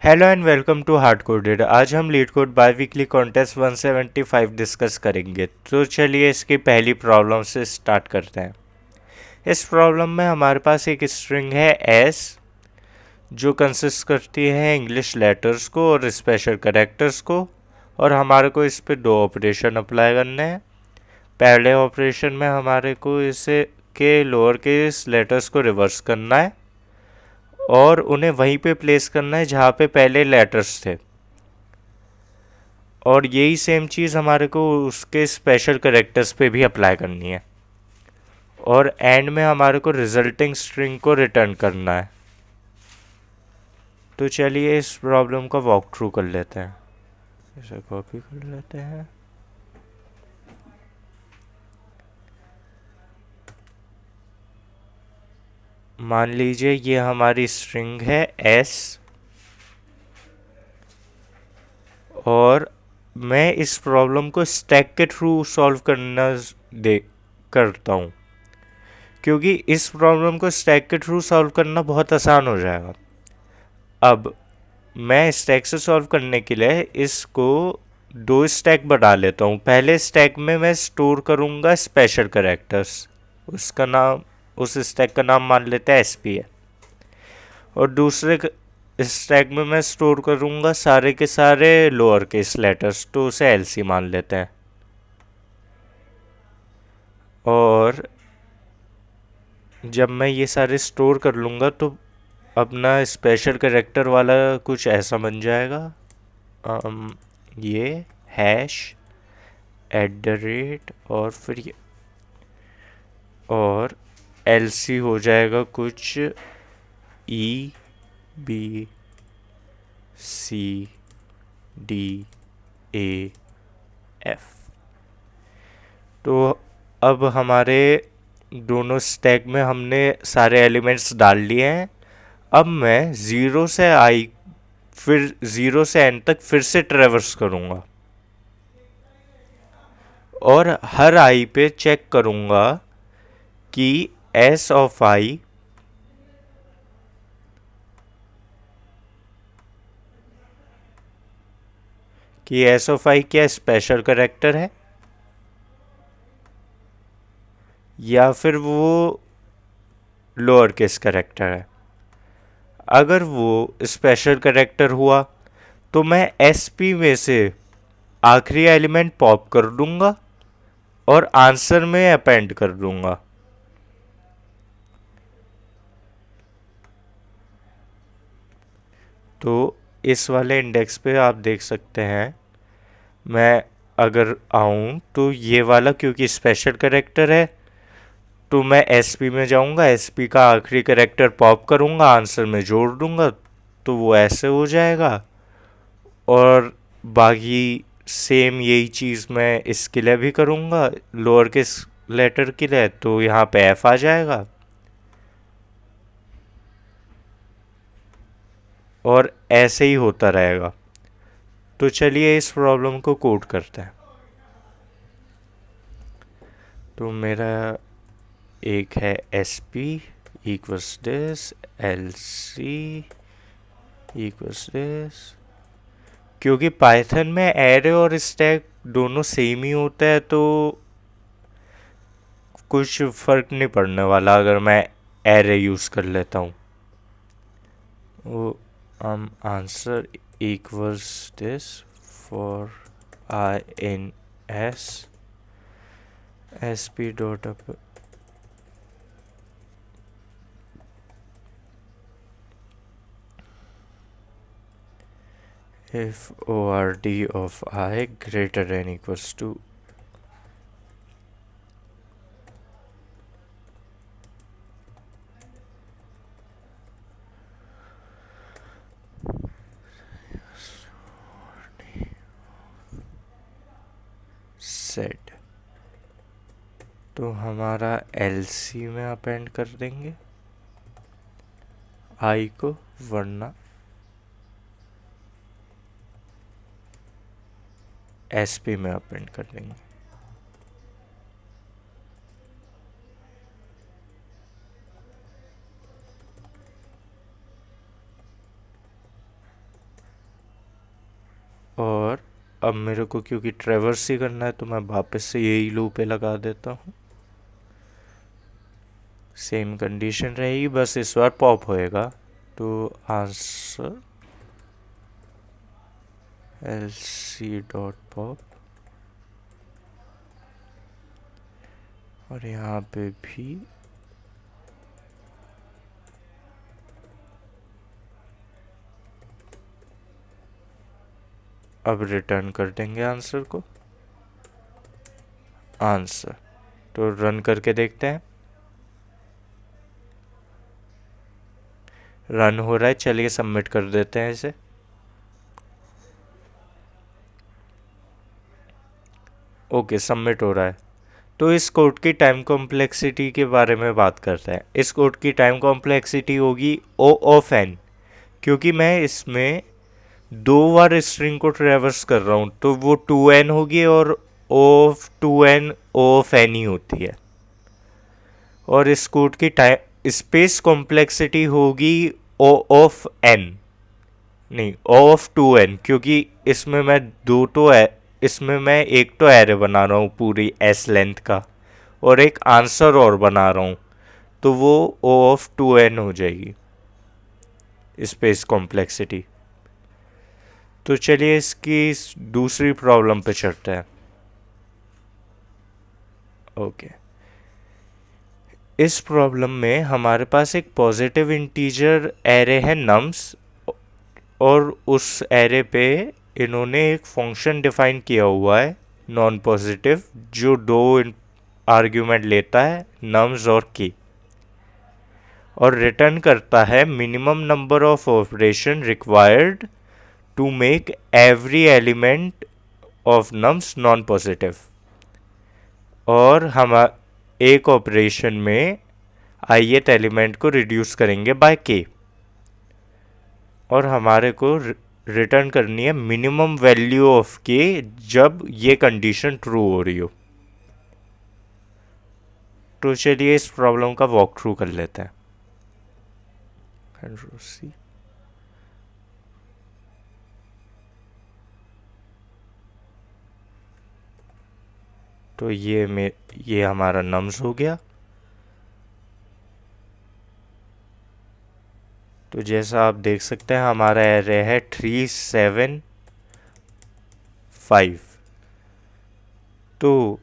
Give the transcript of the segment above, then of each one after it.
Hello and welcome to Hard Coded. आज हम LeetCode biweekly contest 175 discuss करेंगे। तो चलिए इसकी पहली प्रॉब्लम से स्टार्ट करते हैं। इस प्रॉब्लम में हमारे पास एक स्ट्रिंग है एस, जो कंसिस्ट करती है इंग्लिश लेटर्स को और स्पेशल कैरेक्टर्स को, और हमारे को इस पे दो ऑपरेशन अप्लाई करने हैं। पहले ऑपरेशन में हमारे को इसे के लोअर केस लेटर्स को रिवर्स करना है और उन्हें वहीं पे प्लेस करना है जहाँ पे पहले लेटर्स थे, और यही सेम चीज़ हमारे को उसके स्पेशल करेक्टर्स पे भी अप्लाई करनी है, और एंड में हमारे को रिजल्टिंग स्ट्रिंग को रिटर्न करना है। तो चलिए इस प्रॉब्लम का वॉक थ्रू कर लेते हैं। इसे कॉपी कर लेते हैं। मान लीजिए ये हमारी स्ट्रिंग है एस, और मैं इस प्रॉब्लम को स्टैक के थ्रू सॉल्व दे करता हूँ, क्योंकि इस प्रॉब्लम को स्टैक के थ्रू सॉल्व करना बहुत आसान हो जाएगा। अब मैं स्टैक से सॉल्व करने के लिए इसको दो स्टैक बना लेता हूँ। पहले स्टैक में मैं स्टोर करूँगा स्पेशल कैरेक्टर्स, उसका नाम उस स्टैक का नाम मान लेते हैं एसपी है, और दूसरे स्टैक में मैं स्टोर करूँगा सारे के सारे लोअर केस लेटर्स, तो उसे एलसी मान लेते हैं। और जब मैं ये सारे स्टोर कर लूँगा तो अपना स्पेशल कैरेक्टर वाला कुछ ऐसा बन जाएगा। ये हैश एट द रेट और फिर ये, और एलसी हो जाएगा कुछ E B C D A F. तो अब हमारे दोनों स्टैक में हमने सारे एलिमेंट्स डाल लिए हैं। अब मैं ज़ीरो से आई फिर ज़ीरो से एन तक फिर से ट्रेवर्स करूँगा, और हर आई पे चेक करूँगा कि एस ऑफ आई क्या स्पेशल करेक्टर है या फिर वो लोअर केस करेक्टर है। अगर वो स्पेशल करेक्टर हुआ तो मैं एसपी में से आखिरी एलिमेंट पॉप कर दूंगा और आंसर में अपेंड कर दूंगा। तो इस वाले इंडेक्स पे आप देख सकते हैं, मैं अगर आऊं तो ये वाला क्योंकि स्पेशल करेक्टर है, तो मैं एसपी में जाऊंगा, एसपी का आखिरी करेक्टर पॉप करूंगा, आंसर में जोड़ दूंगा, तो वो ऐसे हो जाएगा। और बाकी सेम यही चीज़ मैं इसके लिए भी करूंगा, लोअर केस लेटर के लिए, तो यहाँ पे एफ आ जाएगा, और ऐसे ही होता रहेगा। तो चलिए इस प्रॉब्लम को कोड करते हैं। तो मेरा एक है S P equals this, L C equals this. क्योंकि पाइथन में एरे और स्टैक दोनों सेम ही होता है, तो कुछ फ़र्क नहीं पड़ने वाला अगर मैं एरे यूज़ कर लेता हूँ। वो answer equals this for I in S S P dot if ord of I greater than equals to set, तो हमारा एलसी में अपेंड कर देंगे आई को, वरना एसपी में अपेंड कर देंगे। अब मेरे को क्योंकि ट्रेवर्स ही करना है तो मैं वापस से यही लूप पे लगा देता हूँ। सेम कंडीशन रहेगी, बस इस बार पॉप होएगा। तो answer L C dot pop, और यहाँ पे भी अब रिटर्न कर देंगे आंसर को। आंसर तो रन करके देखते हैं। रन हो रहा है, चलिए सबमिट कर देते हैं इसे। ओके, सबमिट हो रहा है। तो इस कोड की टाइम कॉम्प्लेक्सिटी के बारे में बात करते हैं। इस कोड की टाइम कॉम्प्लेक्सिटी होगी ओ ऑफ एन, क्योंकि मैं इसमें दो बार स्ट्रिंग को ट्रेवर्स कर रहा हूँ तो वो 2n होगी, और O of 2n O of N ही होती है। और इस कोड की टाइम स्पेस कॉम्प्लेक्सिटी होगी ओ ऑफ एन, नहीं ओ ऑफ 2n, क्योंकि इसमें मैं दो तो है, इसमें मैं एक तो एरे बना रहा हूँ पूरी एस लेंथ का, और एक आंसर और बना रहा हूँ, तो वो ओ ऑफ 2n हो जाएगी स्पेस कॉम्प्लेक्सिटी। तो चलिए इसकी दूसरी प्रॉब्लम पे चलते हैं। ओके, इस प्रॉब्लम में हमारे पास एक पॉजिटिव इंटीजर एरे है नम्स, और उस एरे पे इन्होंने एक फंक्शन डिफाइन किया हुआ है नॉन पॉजिटिव, जो दो आर्ग्यूमेंट लेता है नम्स और की, और रिटर्न करता है minimum number of operation required to make every element of nums non positive. और हम एक ऑपरेशन में ith एलिमेंट को रिड्यूस करेंगे बाय k, और हमारे को रिटर्न करनी है मिनिमम वैल्यू ऑफ k जब ये कंडीशन ट्रू हो रही हो। तो चलिए इस प्रॉब्लम का वॉक थ्रू कर लेते हैं। तो ये हमारा नम्स हो गया। तो जैसा आप देख सकते हैं हमारा एरे है 3 7 5। तो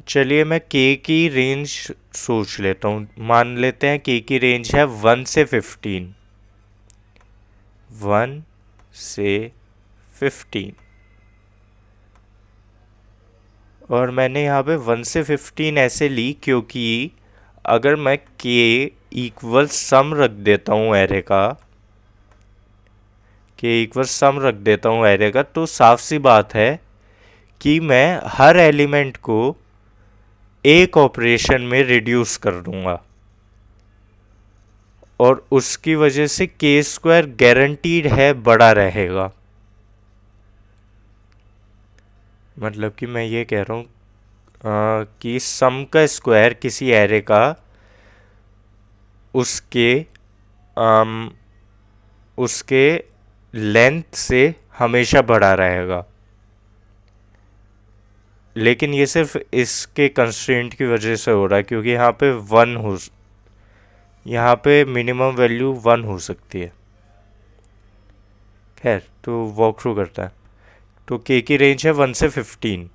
चलिए मैं k की रेंज सोच लेता हूँ। मान लेते हैं k की रेंज है 1 से 15। 1 से 15, और मैंने यहाँ पे 1 से 15 ऐसे ली क्योंकि अगर मैं k इक्वल सम रख देता हूँ एरे का, k इक्वल सम रख देता हूँ एरे का, तो साफ सी बात है कि मैं हर एलिमेंट को एक ऑपरेशन में रिड्यूस कर दूंगा, और उसकी वजह से k स्क्वायर गारंटीड है बड़ा रहेगा। मतलब कि मैं ये कह रहा हूँ कि सम का स्क्वायर किसी एरे का उसके उसके लेंथ से हमेशा बड़ा रहेगा। लेकिन ये सिर्फ इसके कंस्ट्रेंट की वजह से हो रहा है, क्योंकि यहाँ पे मिनिमम वैल्यू 1 हो सकती है। खैर, तो वॉक थ्रू करता है। तो k की रेंज है 1 से 15,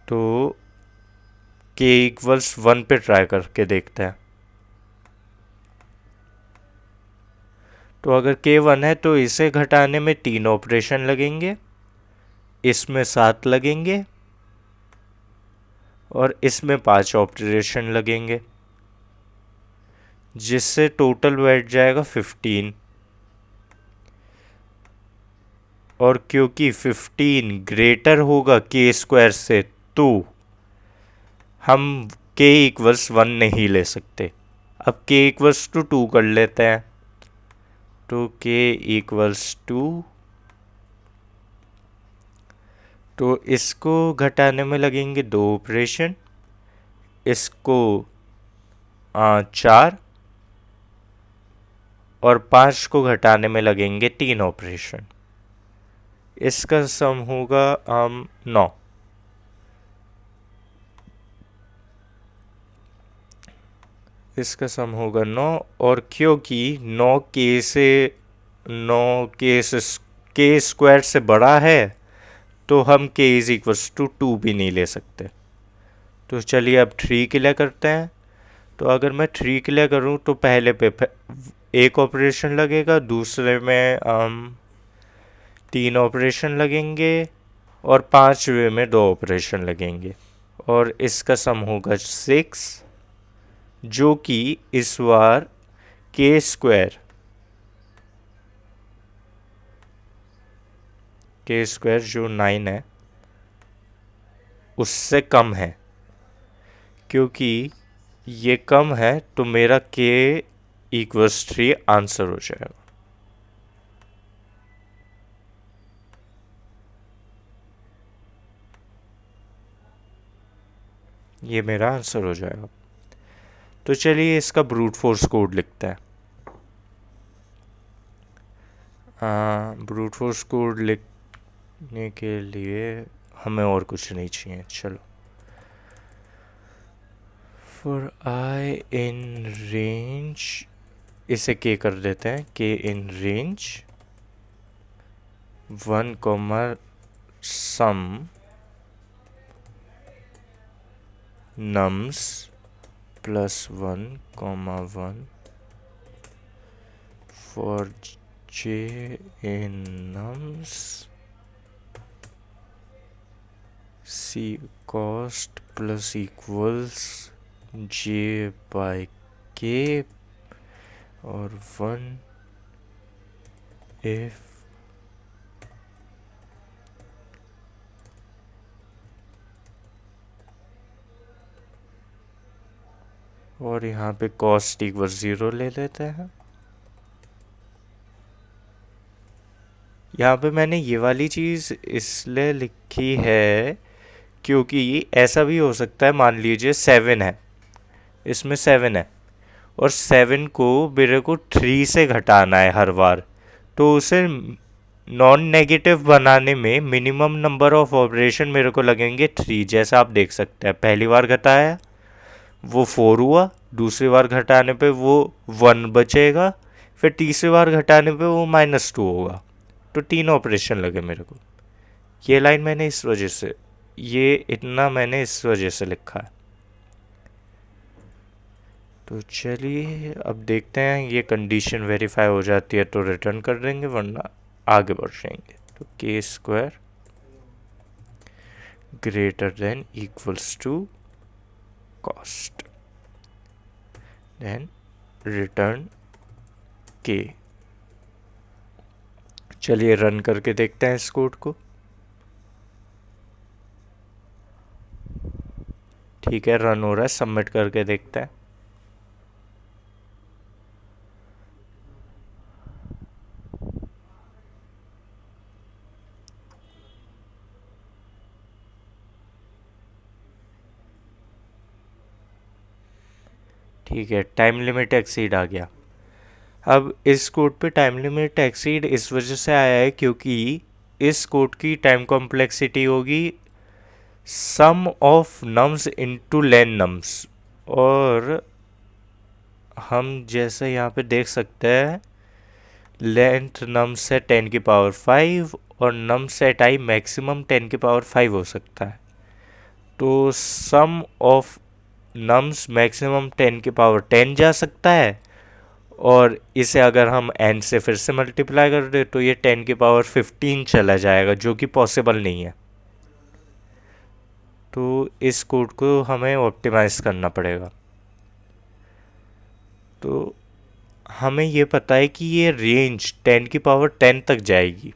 तो k इक्वल्स 1 पे ट्राई करके देखते हैं। तो अगर k 1 है तो इसे घटाने में 3 ऑपरेशन लगेंगे, इसमें 7 लगेंगे, और इसमें 5 ऑपरेशन लगेंगे, जिससे टोटल बैठ जाएगा 15। और क्योंकि 15 ग्रेटर होगा k स्क्वायर से, तो हम k इक्वल्स 1 नहीं ले सकते। अब k इक्वल्स टू 2 कर लेते हैं। तो k इक्वल्स 2, तो इसको घटाने में लगेंगे 2 ऑपरेशन, इसको 4, और 5 को घटाने में लगेंगे 3 ऑपरेशन। इसका सम होगा 9। इसका सम होगा 9, और क्योंकि 9 के स्क्वायर से बड़ा है तो हम k इज इक्वल्स टू 2 भी नहीं ले सकते। तो चलिए अब 3 क्लियर करते हैं। तो अगर मैं 3 क्लियर करूं तो पहले पे एक ऑपरेशन लगेगा, दूसरे में 3 ऑपरेशन लगेंगे, और पांचवे में 2 ऑपरेशन लगेंगे, और इसका सम होगा 6, जो कि इस बार के स्क्वायर जो 9 है उससे कम है। क्योंकि ये कम है तो मेरा k इक्वल्स 3 आंसर हो जाएगा। ये मेरा आंसर हो जाएगा। तो चलिए इसका ब्रूट फोर्स कोड लिखते हैं। ब्रूट फोर्स कोड लिखने के लिए हमें और कुछ नहीं चाहिए। चलो, फॉर आई इन रेंज, इसे k कर देते हैं, k in range 1, sum nums +1, 1 for j in nums c cost plus equals j by k, और 1 if और यहाँ पे कॉस्ट इक्वल 0 ले लेते हैं। यहाँ पे मैंने ये वाली चीज़ इसलिए लिखी है क्योंकि ऐसा भी हो सकता है, मान लीजिए 7 है, इसमें 7 है और 7 को मेरे को 3 से घटाना है हर बार, तो उसे नॉन नेगेटिव बनाने में मिनिमम नंबर ऑफ ऑपरेशन मेरे को लगेंगे 3। जैसा आप देख सकते हैं, पहली बार घटाया वो 4 हुआ, दूसरी बार घटाने पे वो 1 बचेगा, फिर तीसरी बार घटाने पे वो -2 होगा। तो 3 ऑपरेशन लगे मेरे को। ये लाइन मैंने इस वजह से, ये इतना मैंने इस वजह से लिखा है। तो चलिए अब देखते हैं, ये कंडीशन वेरीफाई हो जाती है तो रिटर्न कर देंगे, वरना आगे बढ़ जाएंगे। तो k square greater than equals to cost, then return k। चलिए रन करके देखते हैं इस कोड को। ठीक है, रन हो रहा है, सबमिट करके देखते हैं। ठीक है, टाइम लिमिट एक्सीड आ गया। अब इस कोड पे टाइम लिमिट एक्सीड इस वजह से आया है क्योंकि इस कोड की टाइम कॉम्प्लेक्सिटी होगी sum of nums into len nums, और हम जैसे यहाँ पे देख सकते हैं लेंथ नम्स है 10⁵ और नम सेट आई मैक्सिमम 10⁵ हो सकता है। तो सम ऑफ नम्स मैक्सिमम 10⁻10 जा सकता है, और इसे अगर हम n से फिर से मल्टीप्लाई कर दे तो ये 10⁻15 चला जाएगा, जो कि पॉसिबल नहीं है। तो इस कोड को हमें ऑप्टिमाइज करना पड़ेगा। तो हमें ये पता है कि ये रेंज 10⁻10 तक जाएगी,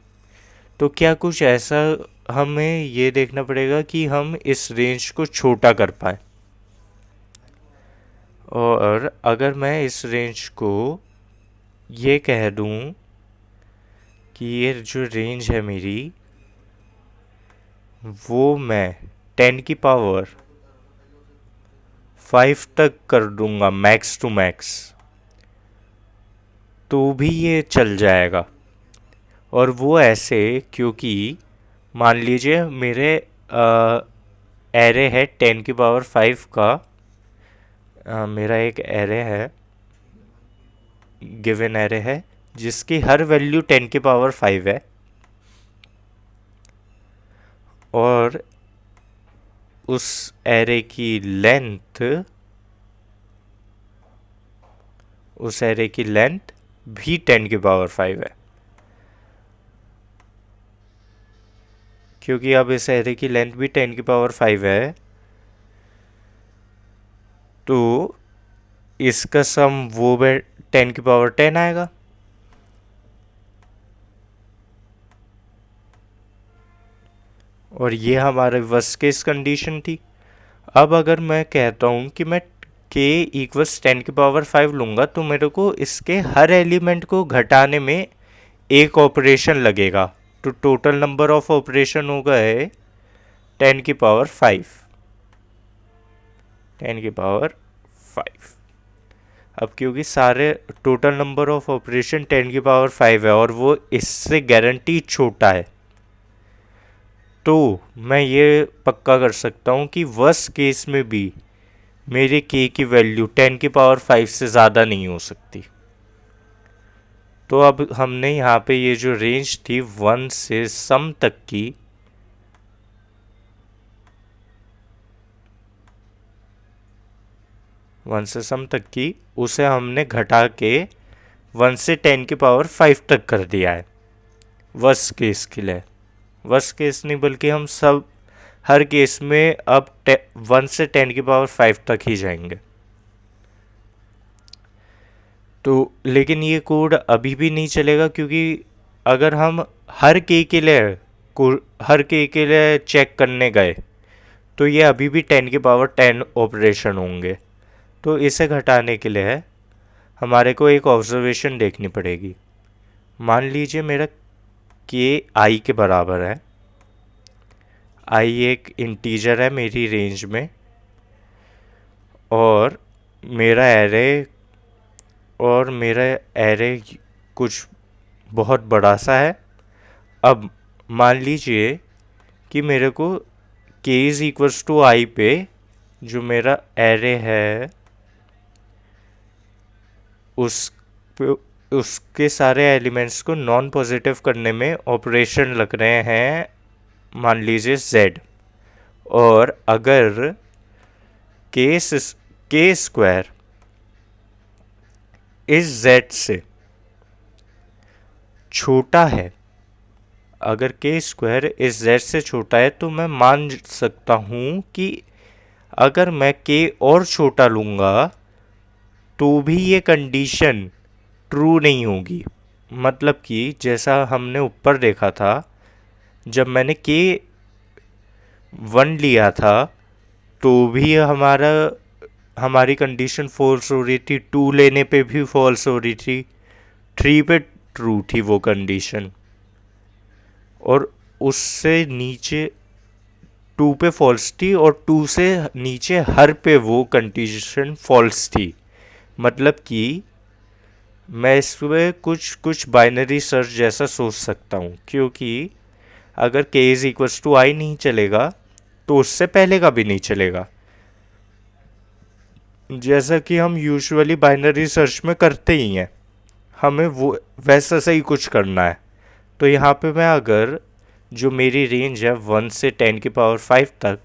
तो क्या कुछ ऐसा हमें ये देखना पड़ेगा कि हम इस रेंज को छोटा कर पाए। और अगर मैं इस रेंज को ये कह दूं कि ये जो रेंज है मेरी, वो मैं 10⁵ तक कर दूंगा मैक्स टू मैक्स, तो भी ये चल जाएगा। और वो ऐसे क्योंकि मान लीजिए मेरे एरे है 10⁵ का। मेरा एक एरे है, गिवन एरे है जिसकी हर वैल्यू 10⁵ है, और उस एरे की लेंथ भी 10⁵ है। क्योंकि अब इस एरे की लेंथ भी 10⁵ है, तो इसका सम वो 10⁻10 आएगा। और ये हमारे वर्स्ट केस कंडीशन थी। अब अगर मैं कहता हूँ कि मैं k इक्वल्स 10⁵ लूँगा, तो मेरे को इसके हर एलिमेंट को घटाने में एक ऑपरेशन लगेगा, तो टोटल नंबर ऑफ ऑपरेशन होगा है 10⁵ 10⁵। अब क्योंकि सारे टोटल नंबर ऑफ ऑपरेशन 10⁵ है और वो इससे गारंटी छोटा है, तो मैं ये पक्का कर सकता हूँ कि वर्स्ट केस में भी मेरे k की वैल्यू 10⁵ से ज़्यादा नहीं हो सकती। तो अब हमने यहाँ पे ये जो रेंज थी 1 से सम तक की, उसे हमने घटा के 1 से 10⁵ तक कर दिया है वर्स्ट केस के लिए। वर्स्ट केस नहीं, बल्कि हम सब हर केस में अब 1 से 10⁵ तक ही जाएंगे। तो लेकिन ये कोड अभी भी नहीं चलेगा, क्योंकि अगर हम हर के लिए चेक करने गए तो ये अभी भी 10⁻10 ऑपरेशन होंगे। तो इसे घटाने के लिए हमारे को एक ऑब्जर्वेशन देखनी पड़ेगी। मान लीजिए मेरा के आई के बराबर है, आई एक इंटीजर है मेरी रेंज में, और मेरा एरे कुछ बहुत बड़ा सा है। अब मान लीजिए कि मेरे को k इज़ इक्वल्स टू आई पे जो मेरा एरे है उसके सारे एलिमेंट्स को नॉन पॉजिटिव करने में ऑपरेशन लग रहे हैं, मान लीजिए z। और अगर k स्क्वायर इस z से छोटा है, अगर k स्क्वायर इस z से छोटा है, तो मैं मान सकता हूँ कि अगर मैं k और छोटा लूँगा तो भी ये कंडीशन ट्रू नहीं होगी। मतलब कि जैसा हमने ऊपर देखा था, जब मैंने k1 लिया था तो भी हमारी कंडीशन फॉल्स हो रही थी, 2 लेने पे भी फॉल्स हो रही थी, 3 पे ट्रू थी वो कंडीशन, और उससे नीचे 2 पे फॉल्स थी, और 2 से नीचे हर पे वो कंडीशन फॉल्स थी। मतलब कि मैं इसमें कुछ बाइनरी सर्च जैसा सोच सकता हूँ, क्योंकि अगर k इज़ इक्वल्स टू आई नहीं चलेगा तो उससे पहले का भी नहीं चलेगा, जैसा कि हम यूजुअली बाइनरी सर्च में करते ही हैं। हमें वो वैसा सही कुछ करना है। तो यहाँ पे मैं अगर जो मेरी रेंज है 1 से 10⁵ तक,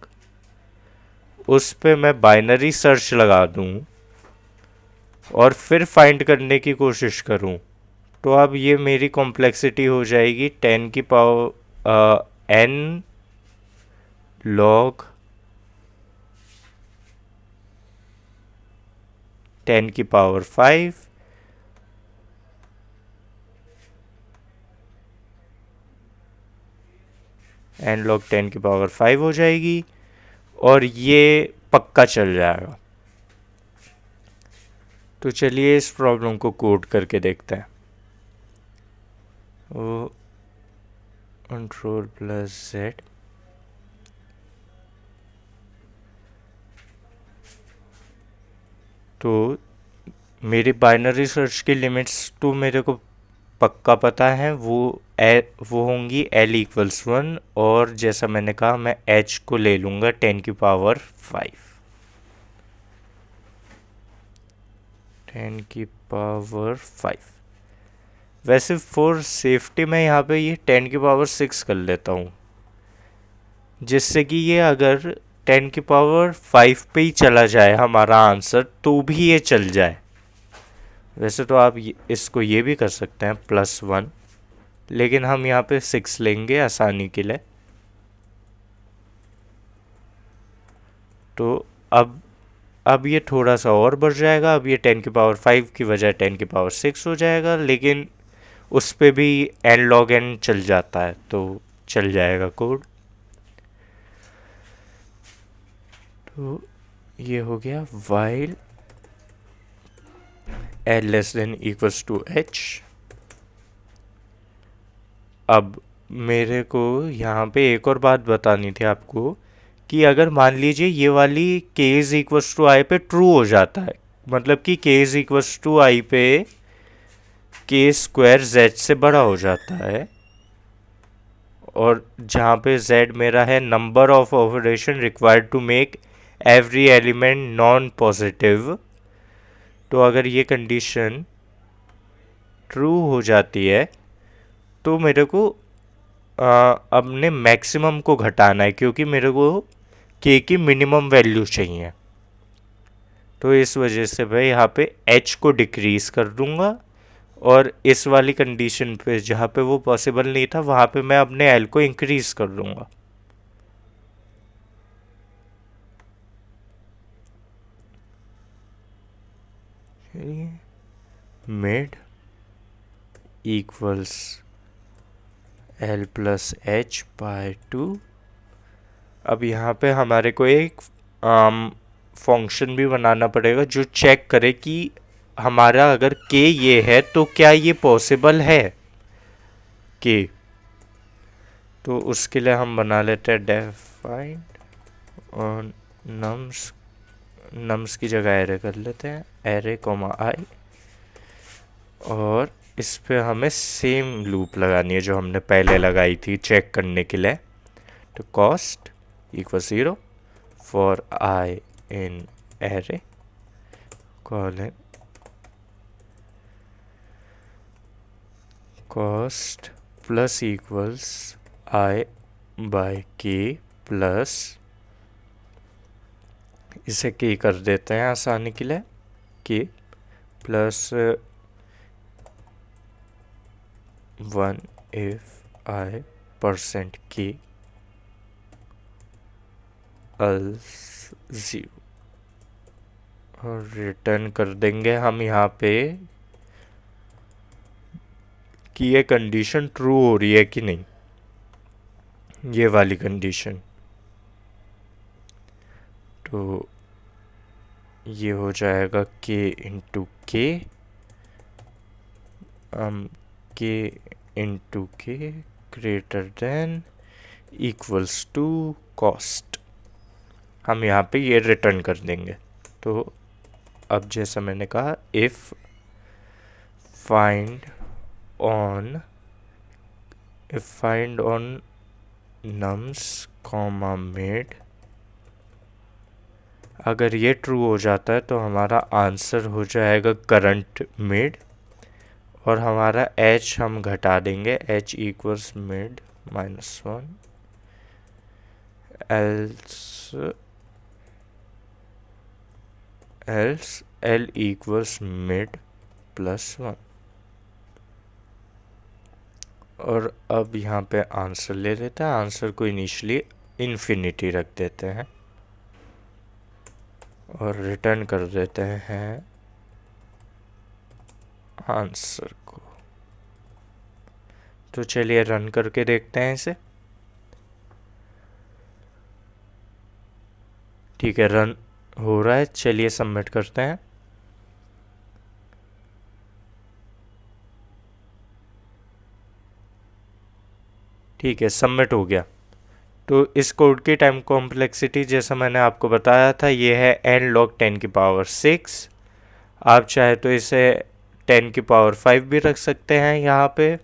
उस पे मैं बाइनरी सर्च लगा दूँ और फिर फाइंड करने की कोशिश करूं, तो अब ये मेरी कॉम्प्लेक्सिटी हो जाएगी 10⁻n log 10⁵ n log 10⁵ हो जाएगी, और ये पक्का चल जाएगा। तो चलिए इस प्रॉब्लम को कोड करके देखते हैं। वो कंट्रोल प्लस z, तो मेरी बाइनरी सर्च की लिमिट्स तो मेरे को पक्का पता है, वो वो होंगी l इक्वल्स 1, और जैसा मैंने कहा मैं h को ले लूँगा 10⁵, 10⁵। वैसे फॉर सेफ्टी मैं यहाँ पे ये 10⁶ कर लेता हूँ, जिससे कि ये अगर 10⁵ पे ही चला जाए हमारा आंसर तो भी ये चल जाए। वैसे तो आप इसको ये भी कर सकते हैं +1, लेकिन हम यहाँ पे 6 लेंगे आसानी के लिए। तो अब ये थोड़ा सा और बढ़ जाएगा। अब ये 10⁵ की बजाय 10⁶ हो जाएगा, लेकिन उस पे भी n log n चल जाता है, तो चल जाएगा कोड। तो ये हो गया while l less than equals to h। अब मेरे को यहाँ पे एक और बात बतानी थी आपको कि अगर मान लीजिए ये वाली k इज इक्वल्स टू आई पे ट्रू हो जाता है, मतलब कि k इज इक्वल्स टू आई पे k स्क्वायर z से बड़ा हो जाता है, और जहाँ पे z मेरा है number of operation required to make every element non positive, तो अगर ये कंडीशन ट्रू हो जाती है तो मेरे को अपने मैक्सिमम को घटाना है, क्योंकि मेरे को k की मिनिमम वैल्यू चाहिए। तो इस वजह से मैं यहाँ पे h को डिक्रीज कर दूंगा, और इस वाली कंडीशन पे जहाँ पे वो पॉसिबल नहीं था वहाँ पे मैं अपने l को इंक्रीज कर दूंगा। Mid equals l plus h by 2। अब यहाँ पे हमारे को एक फंक्शन भी बनाना पड़ेगा जो चेक करे कि हमारा अगर k ये है तो क्या ये पॉसिबल है k। तो उसके लिए हम बना लेते हैं डेफाइन, और नम्स की जगह एरे कर लेते हैं, एरे कॉमा आई, और इस पे हमें सेम लूप लगानी है जो हमने पहले लगाई थी चेक करने के लिए। तो cost equal 0 for I in array colon cost plus equals I by K plus, इसे के कर देते हैं आसानी के लिए, K plus 1 if I percent k else 0, और रिटर्न कर देंगे हम यहाँ पे कि ये कंडीशन ट्रू हो रही है कि नहीं, ये वाली कंडीशन। तो ये हो जाएगा k into K, k into K greater than equals to cost. हम यहाँ पे ये रिटर्न कर देंगे। तो अब जैसा मैंने कहा, if find on nums comma mid, अगर ये ट्रू हो जाता है तो हमारा आंसर हो जाएगा करंट मिड, और हमारा h हम घटा देंगे, h equals mid -1 else l equals mid +1। और अब यहाँ पे आंसर ले लेते हैं, आंसर को इनिशियली इन्फिनिटी रख देते हैं और रिटर्न कर देते हैं आंसर को। तो चलिए रन करके देखते हैं इसे। ठीक है, रन हो रहा है, चलिए सबमिट करते हैं। ठीक है, सबमिट हो गया। तो इस कोड की टाइम कॉम्प्लेक्सिटी जैसा मैंने आपको बताया था, ये है n log 10⁶। आप चाहे तो इसे 10⁵ भी रख सकते हैं यहाँ पे,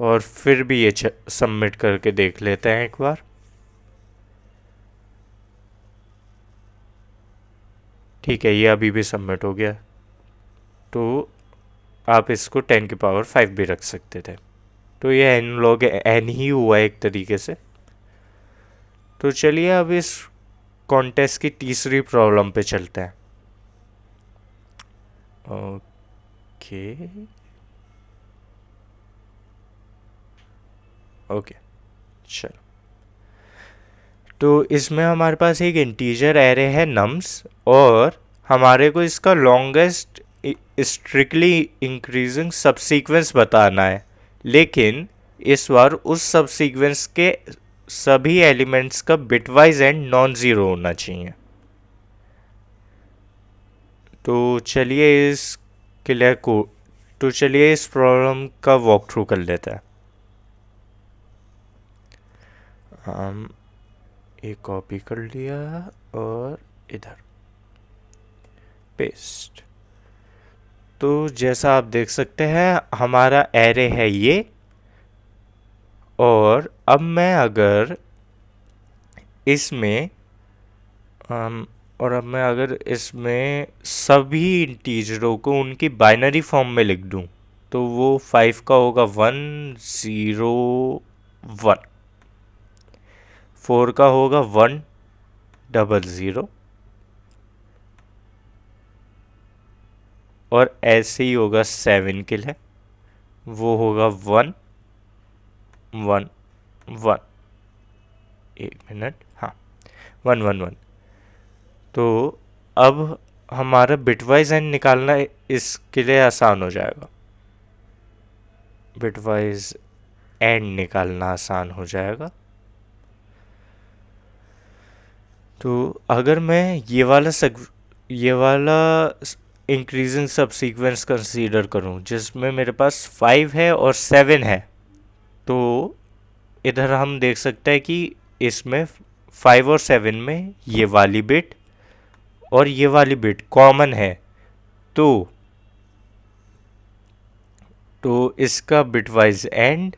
और फिर भी ये सबमिट करके देख लेते हैं एक बार। ठीक है, ये अभी भी सबमिट हो गया। तो आप इसको 10⁵ भी रख सकते थे। तो ये n log n ही हुआ एक तरीके से। तो चलिए अब इस कॉन्टेस्ट की तीसरी प्रॉब्लम पे चलते हैं। ओके ओके, चलो। तो इसमें हमारे पास एक इंटीजर एरे है नम्स, और हमारे को इसका लॉन्गेस्ट स्ट्रिक्टली इंक्रीजिंग सब सीक्वेंस बताना है, लेकिन इस बार उस सब सीक्वेंस के सभी एलिमेंट्स का बिटवाइज एंड नॉन ज़ीरो होना चाहिए। तो चलिए इस क्लियर को तो चलिए इस प्रॉब्लम का वॉक थ्रू कर लेते हैं। हम एक कॉपी कर लिया और इधर पेस्ट। तो जैसा आप देख सकते हैं हमारा एरे है ये, और अब मैं अगर इसमें सभी इंटीजरों को उनकी बाइनरी फॉर्म में लिख दूं, तो वो 5 का होगा 1 0 1, 4 का होगा 1 0 0, और ऐसे ही होगा 7 के लिए, वो होगा 1 1 1। एक मिनट, हाँ, 1 1 1। तो अब हमारा बिटवाइज एंड निकालना इसके लिए आसान हो जाएगा। बिटवाइज एंड निकालना आसान हो जाएगा। तो अगर मैं ये वाला इंक्रीजिंग सब सीक्वेंस कंसीडर करूं जिसमें मेरे पास 5 है और 7 है, तो इधर हम देख सकते हैं कि इसमें 5 और 7 में ये वाली बिट और ये वाली बिट कॉमन है, तो इसका bitwise and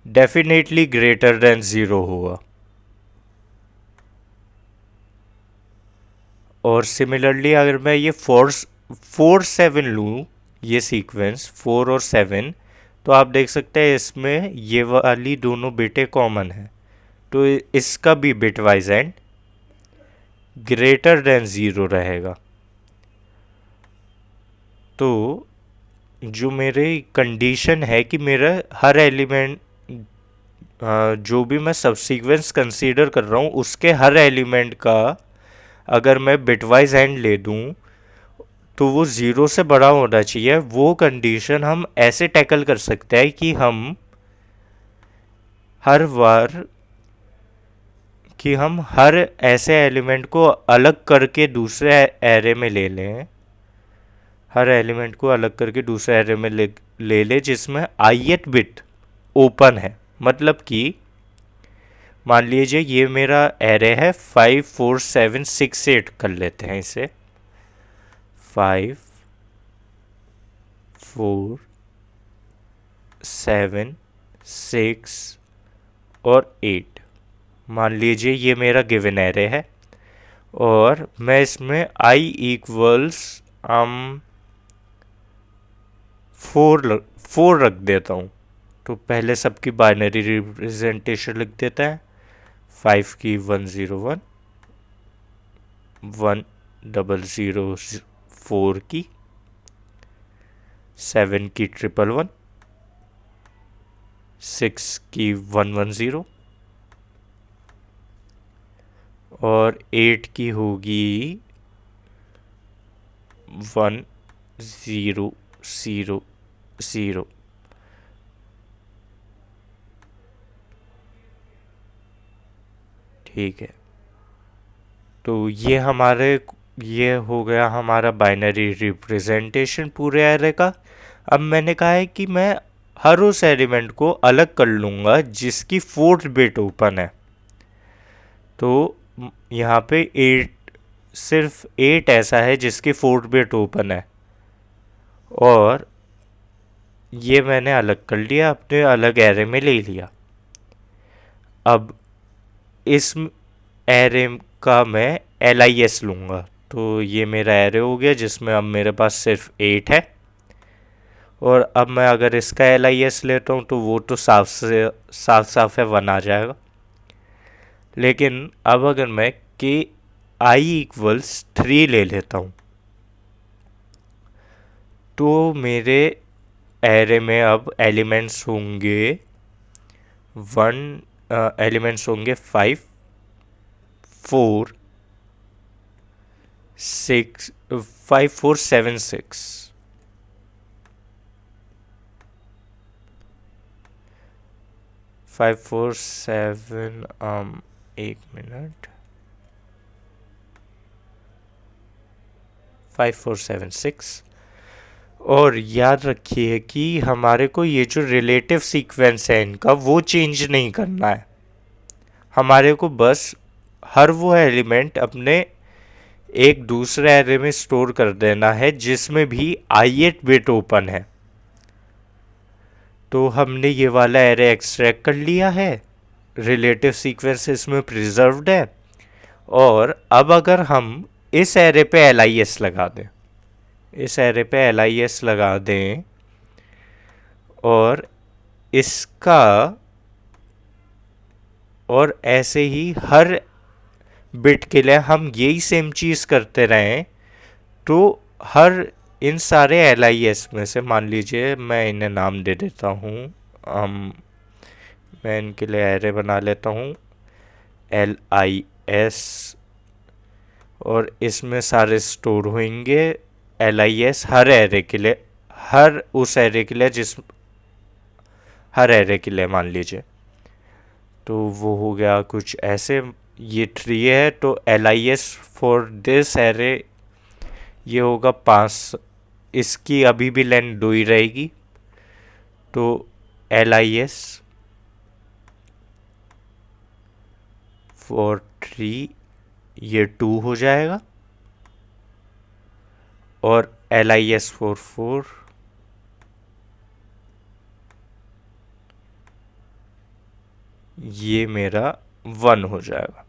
definitely greater than 0 होगा। और सिमिलरली अगर मैं ये 4 7 लूँ, ये सीक्वेंस 4 और 7, तो आप देख सकते हैं इसमें ये वाली दोनों बिटें कॉमन है, तो इसका भी बिटवाइज एंड ग्रेटर देन 0 रहेगा। तो जो मेरी कंडीशन है कि मेरा हर एलिमेंट जो भी मैं सब सीक्वेंस कंसीडर कर रहा हूँ उसके हर एलिमेंट का अगर मैं बिटवाइज एंड ले दूँ तो वो 0 से बड़ा होना चाहिए। वो कंडीशन हम ऐसे टैकल कर सकते हैं कि हम हर ऐसे एलिमेंट को अलग करके दूसरे एरे में ले लें, हर एलिमेंट को अलग करके दूसरे एरे में ले ले जिसमें ith बिट ओपन है। मतलब कि मान लीजिए ये मेरा एरे है 5 4 7 6 8, कर लेते हैं इसे 5 4 7 6 और 8। मान लीजिए ये मेरा गिवन एरे है, और मैं इसमें i इक्वल्स 4 रख देता हूँ। तो पहले सबकी बाइनरी रिप्रेजेंटेशन लिख देता है। 5 की 1 0 1, 1 0 0 4 की, 7 की 1 1 1, 6 की 1 1 0, और 8 की होगी 1 0 0 0। ठीक है, तो ये हो गया हमारा बाइनरी रिप्रेजेंटेशन पूरे एरे का। अब मैंने कहा है कि मैं हर उस एलिमेंट को अलग कर लूँगा जिसकी 4th बिट ओपन है। तो यहाँ पे 8, सिर्फ 8 ऐसा है जिसकी 4th बिट ओपन है, और ये मैंने अलग कर लिया, अपने अलग एरे में ले लिया। अब इस एरे का मैं LIS लूँगा, तो ये मेरा एरे हो गया जिसमें अब मेरे पास सिर्फ 8 है। और अब मैं अगर इसका LIS लेता हूँ तो वो तो साफ साफ है 1 आ जाएगा। लेकिन अब अगर मैं के i=3 ले लेता हूँ तो मेरे एरे में अब एलिमेंट्स होंगे 5 4 6 5 4 7 6 5 4 7 एक मिनट 5 4 7 6। और याद रखिए कि हमारे को ये जो रिलेटिव सीक्वेंस है इनका वो चेंज नहीं करना है। हमारे को बस हर वो एलिमेंट अपने एक दूसरे एरे में स्टोर कर देना है जिसमें भी i8 बिट ओपन है। तो हमने ये वाला एरे एक्सट्रैक्ट कर लिया है, रिलेटिव सीक्वेंस इसमें प्रिजर्व्ड है। और अब अगर हम इस एरे पे LIS लगा दें, इस एरे पे LIS लगा दें और इसका, और ऐसे ही हर बिट के लिए हम यही सेम चीज़ करते रहें, तो हर इन सारे LIS में से, मान लीजिए मैं इन्हें नाम दे देता हूँ, मैं इनके लिए एरे बना लेता हूँ LIS, और इसमें सारे स्टोर होंगे LIS हर एरे के लिए, हर उस एरे के लिए हर एरे के लिए मान लीजिए। तो वो हो गया कुछ ऐसे, ये 3 है तो LIS फॉर दिस एरे ये होगा 5, इसकी अभी भी लेंथ 2 ही रहेगी, तो LIS फॉर 3 ये 2 हो जाएगा, और LIS फॉर 4 ये मेरा 1 हो जाएगा।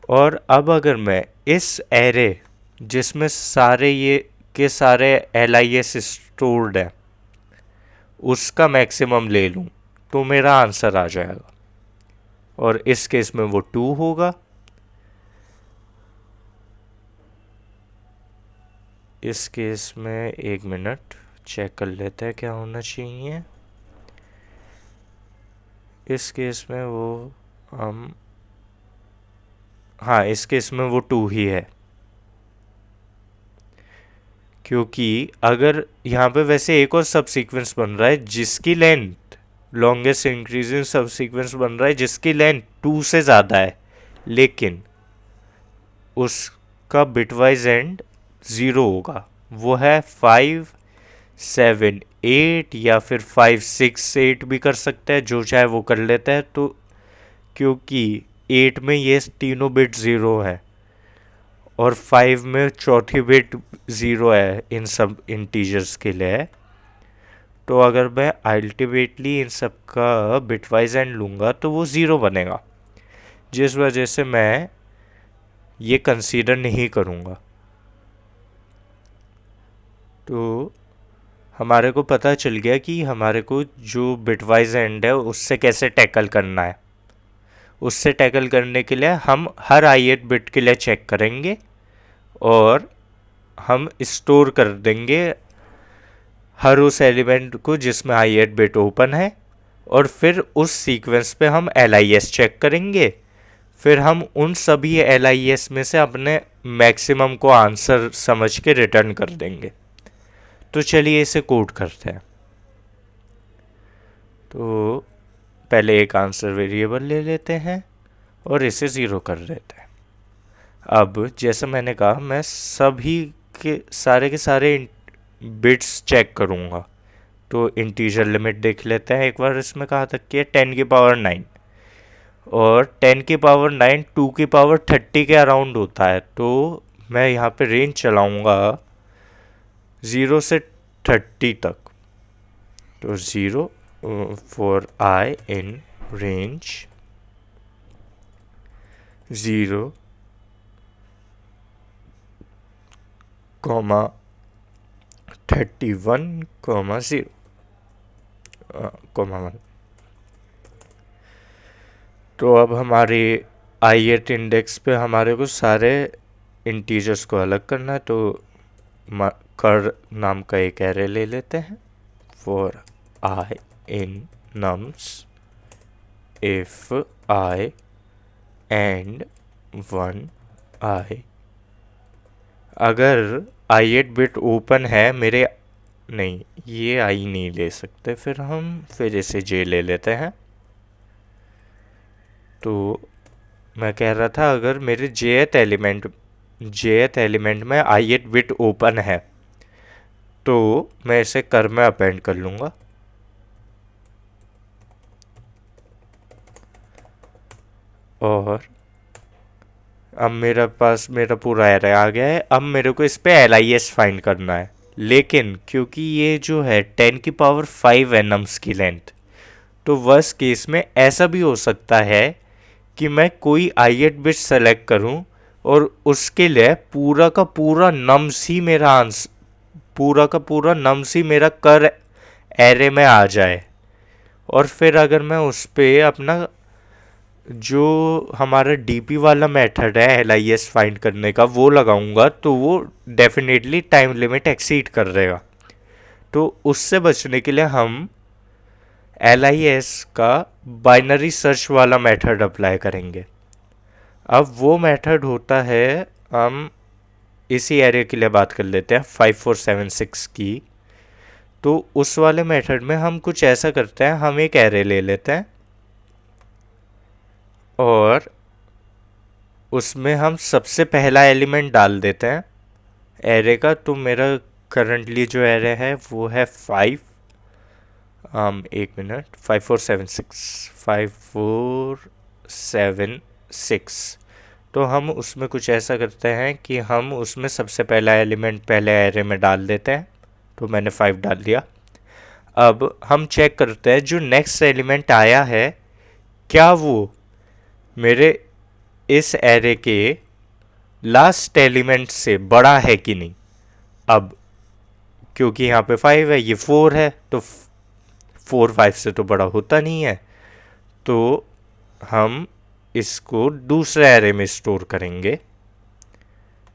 और अब अगर मैं इस एरे जिसमें सारे ये के सारे LIS स्टोर्ड है उसका मैक्सिमम ले लूँ तो मेरा आंसर आ जाएगा, और इस केस में वो 2 होगा। इस केस में एक मिनट चेक कर लेते हैं क्या होना चाहिए। इस केस में वो हाँ, इस केस में वो 2 ही है, क्योंकि अगर यहाँ पे वैसे एक और सब सीक्वेंस बन रहा है जिसकी लेंथ, लॉन्गेस्ट इंक्रीजिंग सब सीक्वेंस बन रहा है जिसकी लेंथ 2 से ज़्यादा है, लेकिन उसका बिटवाइज एंड 0 होगा। वो है 5 7 8 या फिर 5 6 8 भी कर सकते हैं, जो चाहे वो कर लेता है। तो क्योंकि 8 में ये तीनों बिट 0 है और 5 में चौथी बिट 0 है इन सब इंटीजर्स के लिए, तो अगर मैं अल्टीमेटली इन सब का बिटवाइज एंड लूँगा तो वो 0 बनेगा, जिस वजह से मैं ये कंसीडर नहीं करूँगा। तो हमारे को पता चल गया कि हमारे को जो बिटवाइज एंड है उससे कैसे टैकल करना है। उससे टैकल करने के लिए हम हर i8 बिट के लिए चेक करेंगे और हम स्टोर कर देंगे हर उस एलिमेंट को जिसमें i8 बिट ओपन है, और फिर उस सीक्वेंस पे हम LIS चेक करेंगे। फिर हम उन सभी LIS में से अपने मैक्सिमम को आंसर समझ के रिटर्न कर देंगे। तो चलिए इसे कोड करते हैं। तो पहले एक आंसर वेरिएबल ले लेते हैं और इसे 0 कर देते हैं। अब जैसे मैंने कहा, मैं सभी के सारे बिट्स चेक करूँगा। तो इंटीजर लिमिट देख लेते हैं एक बार, इसमें कहाँ तक की है, 10 की पावर 9, और 10 की पावर 9 2 की पावर 30 के अराउंड होता है। तो मैं यहाँ पे रेंज चलाऊँगा 0 से 30 तक। तो 0 फॉर I इन रेंज 0, 31, 0, 1। तो अब हमारे ith इंडेक्स पे हमारे को सारे इंटीजर्स को अलग करना है। तो कर नाम का एक एरे ले लेते हैं for I in nums if I and 1 I। अगर ith बिट ओपन है मेरे, नहीं ये आई नहीं ले सकते, फिर इसे जे ले लेते हैं। तो मैं कह रहा था अगर मेरे जेथ एलिमेंट में ith बिट ओपन है तो मैं इसे कर में अपेंड कर लूँगा। और अब मेरे पास मेरा पूरा एरे आ गया है। अब मेरे को इस पे LIS फाइंड करना है, लेकिन क्योंकि ये जो है 10⁵ है नम्स की लेंथ, तो वर्स्ट केस में ऐसा भी हो सकता है कि मैं कोई ith बिट सेलेक्ट करूं और उसके लिए पूरा का पूरा नम्स ही मेरा कर एरे में आ जाए। और फिर अगर मैं उस पे अपना जो हमारा DP वाला मेथड है LIS फाइंड करने का वो लगाऊंगा तो वो डेफिनेटली टाइम लिमिट एक्सीड कर देगा। तो उससे बचने के लिए हम LIS का बाइनरी सर्च वाला मेथड अप्लाई करेंगे। अब वो मेथड होता है, हम इसी एरे के लिए बात कर लेते हैं 5476 की। तो उस वाले मेथड में हम कुछ ऐसा करते हैं, हम एक एरे ले लेते हैं और उसमें हम सबसे पहला एलिमेंट डाल देते हैं एरे का। तो मेरा करंटली जो एरे है वो है 5, एक मिनट, 5476। तो हम उसमें कुछ ऐसा करते हैं कि हम उसमें सबसे पहला एलिमेंट पहले एरे में डाल देते हैं। तो मैंने 5 डाल दिया। अब हम चेक करते हैं जो नेक्स्ट एलिमेंट आया है क्या वो मेरे इस एरे के लास्ट एलिमेंट से बड़ा है कि नहीं। अब क्योंकि यहाँ पे 5 है, ये 4 है, तो 4 5 से तो बड़ा होता नहीं है। तो हम इसको दूसरे एरे में स्टोर करेंगे।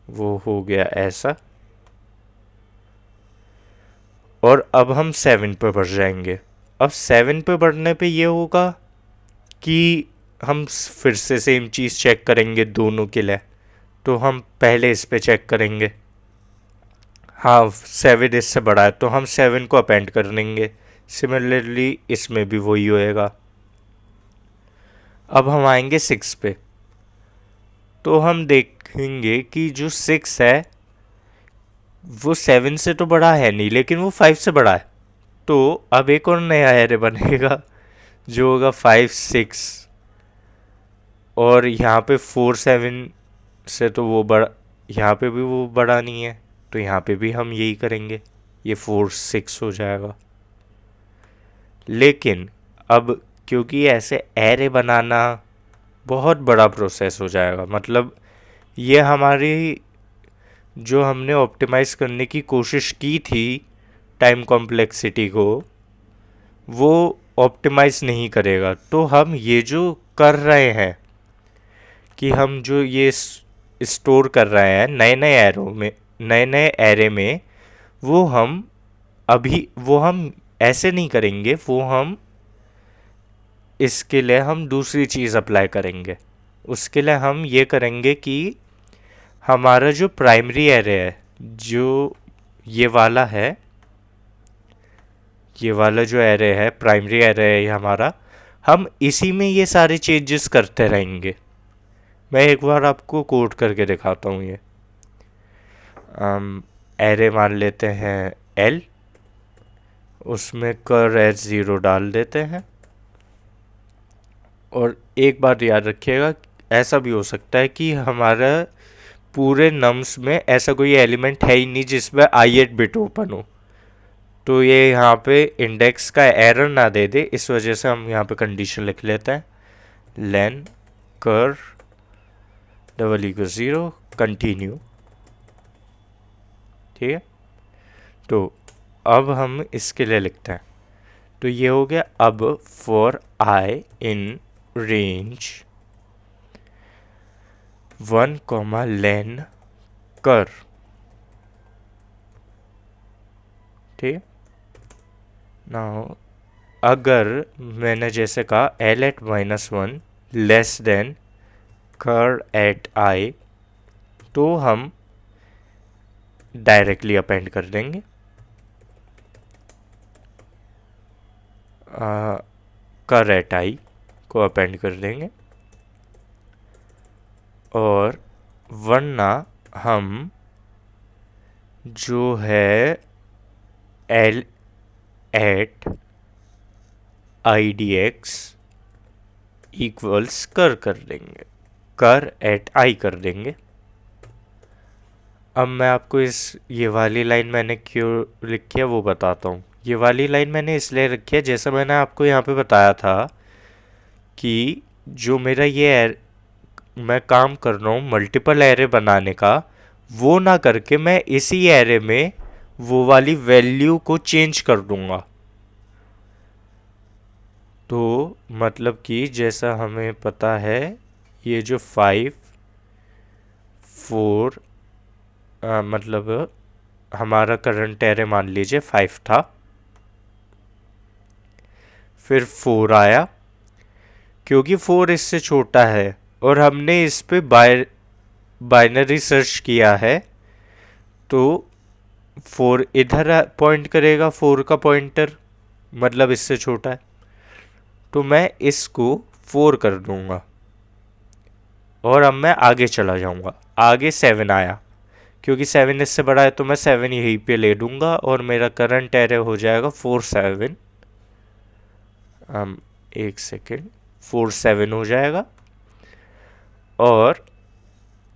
वो हो गया ऐसा। और अब हम 7 पे बढ़ जाएंगे। अब 7 पे बढ़ने पे ये होगा कि हम फिर से सेम चीज़ चेक करेंगे दोनों के लिए। तो हम पहले इस पे चेक करेंगे, हाँ 7 इससे बड़ा है, तो हम 7 को अपेंड कर देंगे। सिमिलरली इसमें भी वही होएगा। अब हम आएंगे 6 पे। तो हम देखेंगे कि जो 6 है वो 7 से तो बड़ा है नहीं, लेकिन वो 5 से बड़ा है। तो अब एक और नया एरे बनेगा जो होगा 5 6। और यहाँ पे 4 7 से तो वो बड़ा, यहाँ पे भी वो बड़ा नहीं है, तो यहाँ पे भी हम यही करेंगे, ये 4 6 हो जाएगा। लेकिन अब क्योंकि ऐसे एरे बनाना बहुत बड़ा प्रोसेस हो जाएगा, मतलब ये हमारी जो हमने ऑप्टिमाइज़ करने की कोशिश की थी टाइम कॉम्प्लेक्सिटी को, वो ऑप्टिमाइज़ नहीं करेगा। तो हम ये जो कर रहे हैं कि हम जो ये स्टोर कर रहे हैं नए नए एरे में, वो हम ऐसे नहीं करेंगे। वो हम इसके लिए हम दूसरी चीज़ अप्लाई करेंगे। उसके लिए हम ये करेंगे कि हमारा जो प्राइमरी एरे है, जो ये वाला जो एरे है, प्राइमरी एरे है हमारा, हम इसी में ये सारे चेंजेस करते रहेंगे। मैं एक बार आपको कोड करके दिखाता हूँ। ये एरे मान लेते हैं L, उसमें कर एज 0 डाल देते हैं। और एक बात याद रखिएगा, ऐसा भी हो सकता है कि हमारा पूरे नम्स में ऐसा कोई एलिमेंट है ही नहीं जिसमें ith बिट ओपन हो। तो ये यहाँ पे इंडेक्स का एरर ना दे दे, इस वजह से हम यहाँ पे कंडीशन लिख लेते हैं, लेन कर डबल इक्वल 0 कंटिन्यू। ठीक है, तो अब हम इसके लिए लिखते हैं, तो ये हो गया। अब for I in range 1 comma len कर। ठीक है, नाउ अगर मैंने जैसे कहा l at -1 less than cur at i, तो हम डायरेक्टली अपेंड कर देंगे कर एट आई को अपेंड कर देंगे, और वरना हम जो है L at I D X equals कर देंगे, कर एट आई कर देंगे। अब मैं आपको ये वाली लाइन मैंने क्यों लिखी है वो बताता हूँ। ये वाली लाइन मैंने इसलिए रखी है, जैसा मैंने आपको यहाँ पे बताया था कि जो मेरा मैं काम कर रहा हूँ मल्टीपल एरे बनाने का, वो ना करके मैं इसी एरे में वो वाली वैल्यू को चेंज कर दूंगा। तो मतलब कि जैसा हमें पता है, ये जो 5 4 मतलब हमारा करंट एरे मान लीजिए 5 था, फिर 4 आया क्योंकि 4 इससे छोटा है, और हमने इस पे बाइनरी सर्च किया है, तो 4 इधर पॉइंट करेगा, 4 का पॉइंटर मतलब इससे छोटा है, तो मैं इसको 4 कर दूंगा और अब मैं आगे चला जाऊंगा। आगे 7 आया, क्योंकि 7 इससे बड़ा है तो मैं 7 यहीं पे ले दूंगा और मेरा करंट एरे हो जाएगा 4 7। एक सेकेंड, 4 7 हो जाएगा। और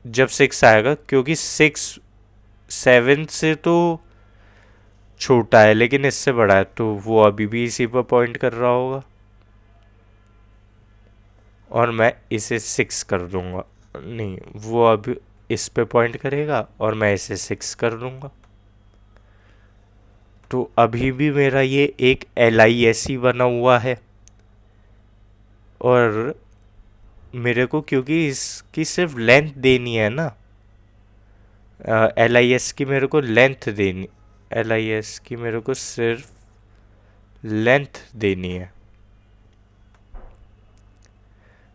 जब 6 आएगा, क्योंकि 6 7 से तो छोटा है लेकिन इससे बड़ा है, तो वो अभी भी इसी पर पॉइंट कर रहा होगा, और मैं इसे 6 कर दूंगा। नहीं, वो अभी इस पे पॉइंट करेगा और मैं इसे 6 कर दूंगा। तो अभी भी मेरा ये एक LISC बना हुआ है, और मेरे को क्योंकि इसकी सिर्फ लेंथ देनी है ना, LIS की मेरे को लेंथ देनी, LIS की मेरे को सिर्फ लेंथ देनी है,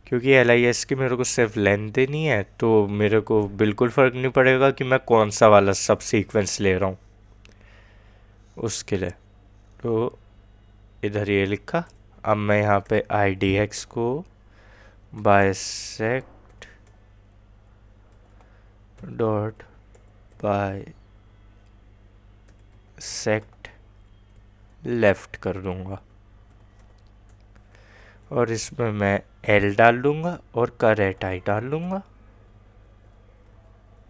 क्योंकि LIS की मेरे को सिर्फ लेंथ देनी है, तो मेरे को बिल्कुल फ़र्क नहीं पड़ेगा कि मैं कौन सा वाला सब सीक्वेंस ले रहा हूँ उसके लिए। तो इधर ये लिखा। अब मैं यहाँ पे IDX को बाइसेक्ट डॉट बाइसेक्ट लेफ्ट कर दूंगा, और इसमें मैं L डाल दूंगा और करेक्ट आई डाल दूंगा,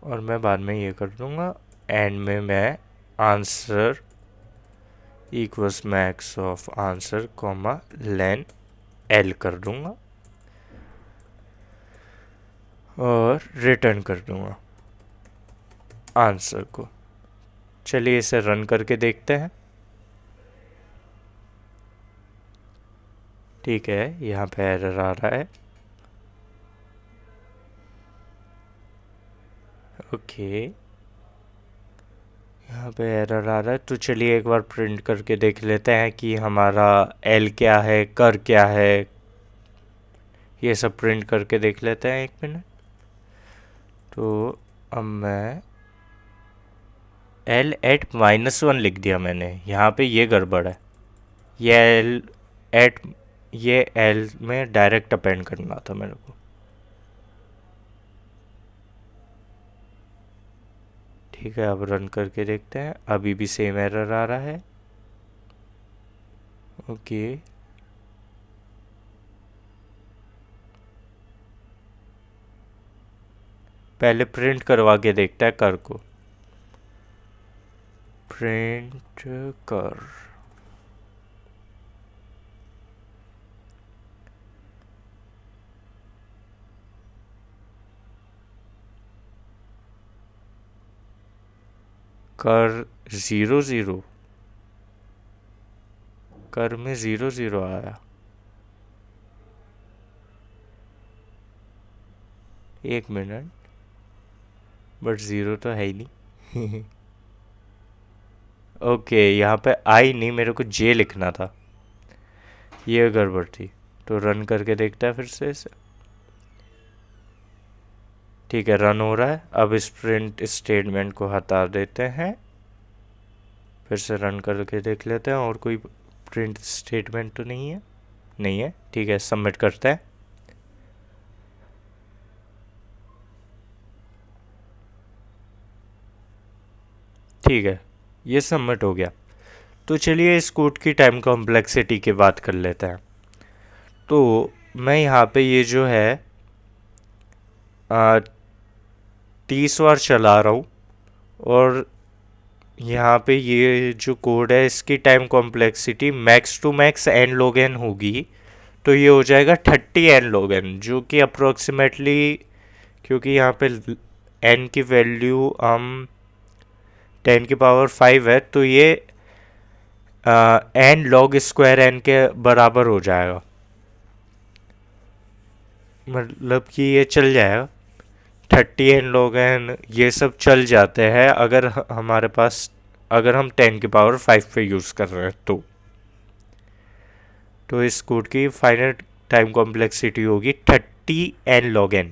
और मैं बाद में ये कर दूंगा एंड में मैं answer equals max of answer comma lane L कर दूंगा और रिटर्न कर दूंगा आंसर को। चलिए इसे रन करके देखते हैं। ठीक है, यहाँ पे एरर आ रहा है। ओके, यहाँ पे एरर आ रहा है, तो चलिए एक बार प्रिंट करके देख लेते हैं कि हमारा एल क्या है, कर क्या है, ये सब प्रिंट करके देख लेते हैं। एक मिनट। तो अब मैं एल एट -1 लिख दिया मैंने, यहाँ पे ये गड़बड़ है। ये एल एट ये एल में डायरेक्ट अपेंड करना था मेरे को। ठीक है, अब रन करके देखते हैं, अभी भी सेम एरर आ रहा है। ओके, पहले प्रिंट करवा के देखता है कर को। प्रिंट कर। कर 0 0, कर में 0 0 आया। एक मिनट, बट 0 तो है ही नहीं। ओके, यहाँ पे आई नहीं, मेरे को जे लिखना था, ये गड़बड़ थी। तो रन करके देखता है फिर से इसे। ठीक है, रन हो रहा है। अब इस प्रिंट स्टेटमेंट को हटा देते हैं, फिर से रन करके देख लेते हैं और कोई प्रिंट स्टेटमेंट तो नहीं है। नहीं है, ठीक है, सबमिट करते हैं। ठीक है, ये सबमिट हो गया। तो चलिए इस कोड की टाइम कॉम्प्लेक्सिटी की बात कर लेते हैं। तो मैं यहाँ पे ये जो है 30 बार चला रहा हूँ, और यहाँ पे ये जो कोड है इसकी time complexity max to max n log n होगी। तो ये हो जाएगा 30 n log n, जो कि अप्रोक्सीमेटली, क्योंकि यहाँ पे n की वैल्यू हम 10⁵ है, तो ये n log स्क्वायर n के बराबर हो जाएगा। मतलब कि ये चल जाएगा, 30 n log n ये सब चल जाते हैं अगर हमारे पास, अगर हम 10⁵ पे यूज़ कर रहे हैं तो इस कोड की फाइनल टाइम कॉम्प्लेक्सिटी होगी 30 n log n।